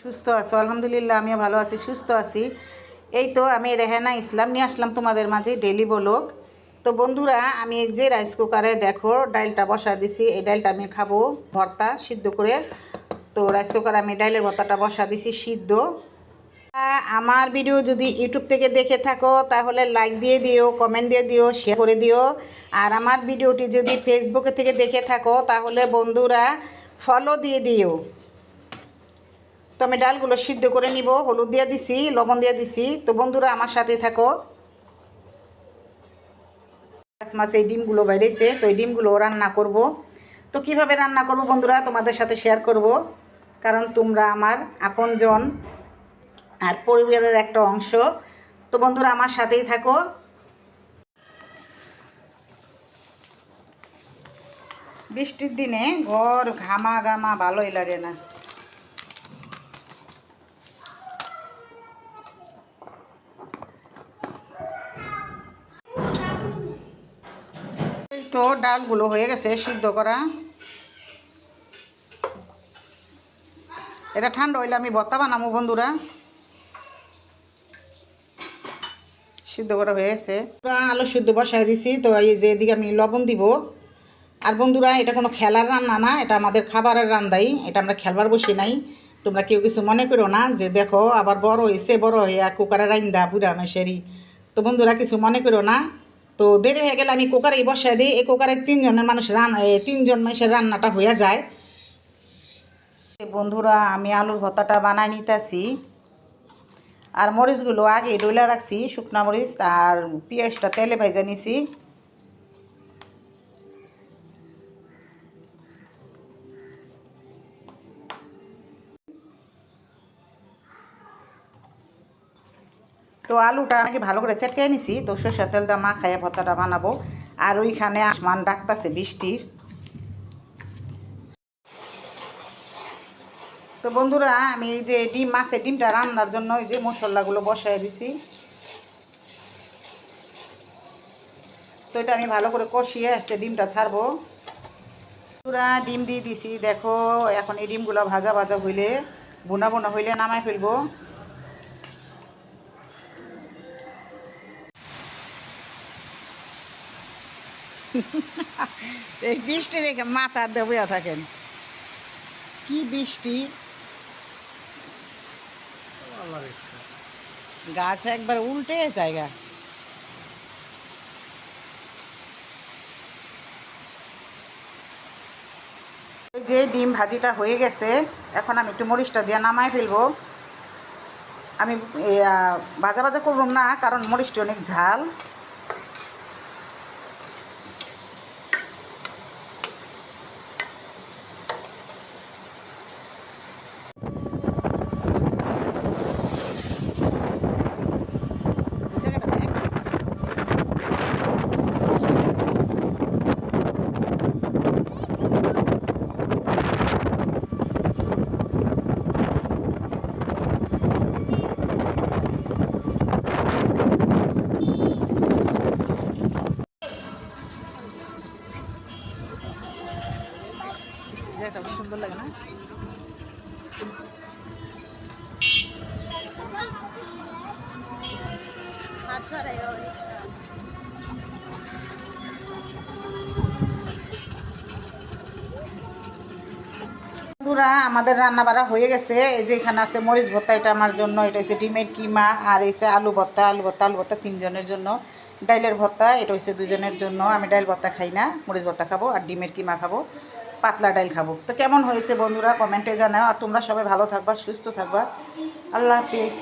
সুস্থ আছো? আলহামদুলিল্লাহ, আমিও ভালো আছি, সুস্থ আছি। এই তো আমি রেহানা ইসলাম নিয়ে আসলাম তোমাদের মাঝে ডেইলি ব্লগ। তো বন্ধুরা, আমি এই যে রাইস কুকারে দেখো ডালটা বসা দিছি। এই ডালটা আমি খাবো ভর্তা সিদ্ধ করে। তো রাইস কুকারে আমি ডালের ভর্তাটা বসা দিছি সিদ্ধ। আমার ভিডিও যদি ইউটিউব থেকে দেখে থাকো তাহলে লাইক দিয়ে দিও, কমেন্ট দিয়ে দিও, শেয়ার করে দিও। আর আমার ভিডিওটি যদি ফেসবুকে থেকে দেখে থাকো তাহলে বন্ধুরা ফলো দিয়ে দিও। তো আমি ডালগুলো সিদ্ধ করে নিব, হলুদ দিয়ে দিছি, লবণ দিয়ে দিছি। তো বন্ধুরা আমার সাথে থাকো। মাছ এই ডিমগুলো বাইরেছে, তো এই ডিমগুলো রান্না করব। তো কিভাবে রান্না করব বন্ধুরা তোমাদের সাথে শেয়ার করব, কারণ তোমরা আমার আপনজন আর পরিবারের একটা অংশ। তো বন্ধুরা আমার সাথেই থাকো। বৃষ্টির দিনে ঘর ঘামা ঘামা ভালোই লাগে না। তো ডালগুলো হয়ে গেছে সিদ্ধ করা। এটা ঠান্ডা হইলে আমি ভর্তা বানাবো বন্ধুরা। সিদ্ধ করা হয়ে গেছে, আলু সিদ্ধ বসাই দিছি। তো এই যে এদিকে আমি লবণ দিব। আর বন্ধুরা এটা কোনো খেলার রান্না না, এটা আমাদের খাবারের রান্নাই, এটা আমরা খেলবার বসি নাই। তোমরা কেউ কিছু মনে করো না যে দেখো আবার বড় হয়েছে, বড় হইয়া কুকারে রান্দা বুড়া মেশেরি। তো বন্ধুরা কিছু মনে করো না। তো দেরি হয়ে গেলে আমি কুকারেই বসাই দিই। এই কুকারে তিনজন মানুষের রান্নাটা হয়ে যায়। বন্ধুরা আমি আলুর ভর্তাটা বানাই নিতেছি। আর মরিচগুলো আগে ডইলা রাখছি, শুকনা মরিচ আর পেঁয়াজটা তেলে ভেজে নিছি। তো আলুটা আগে ভালো করে চেটকে নিছি। তো সরষের তেল দিয়ে মাখাইয়া ভর্তাটা বানাবো। আর ওইখানে আসমান ডাকতাছে বৃষ্টির। তো বন্ধুরা আমি এই যে মাছের ডিমটা রান্নার জন্য এই যে মশলাগুলো বসাই দিছি। তো এটা আমি ভালো করে কষিয়ে আসছে ডিমটা ছাড়বো। পুরা ডিম দিয়ে দিছি দেখো। এখন এই ডিমগুলো ভাজা ভাজা হইলে, বোনা বোনা হইলে নামাই ফেলবো। এই বৃষ্টি দেখে মাথার দেবইয়া থাকেন, কি বৃষ্টি। গাছ একবার উল্টে জায়গা। যে ডিম ভাজিটা হয়ে গেছে, এখন আমি একটু মরিচটা দিয়ে নামাই ফেলবো। আমি ভাজা ভাজা করলাম না, কারণ মরিচটি অনেক ঝাল। এটা সুন্দর লাগে না? বন্ধুরা আমাদের রান্না বাড়া হয়ে গেছে। এই যে এখানে আছে মরিচ ভর্তা, এটা আমার জন্য। এটা হচ্ছে ডিমের কিমা। আর এসে আলু ভর্তা, আলু ভর্তা তিনজনের জন্য। ডাইলের ভর্তা এটা হচ্ছে দুজনের জন্য। আমি ডাইল ভর্তা খাই না, মরিচ ভর্তা খাবো আর ডিমের কিমা খাবো, পাতলা ডাইল খাবো। তো কেমন হয়েছে বন্ধুরা কমেন্টে জানাও। আর তোমরা সবাই ভালো থাকবা, সুস্থ থাকবা। আল্লাহ হাফিজ।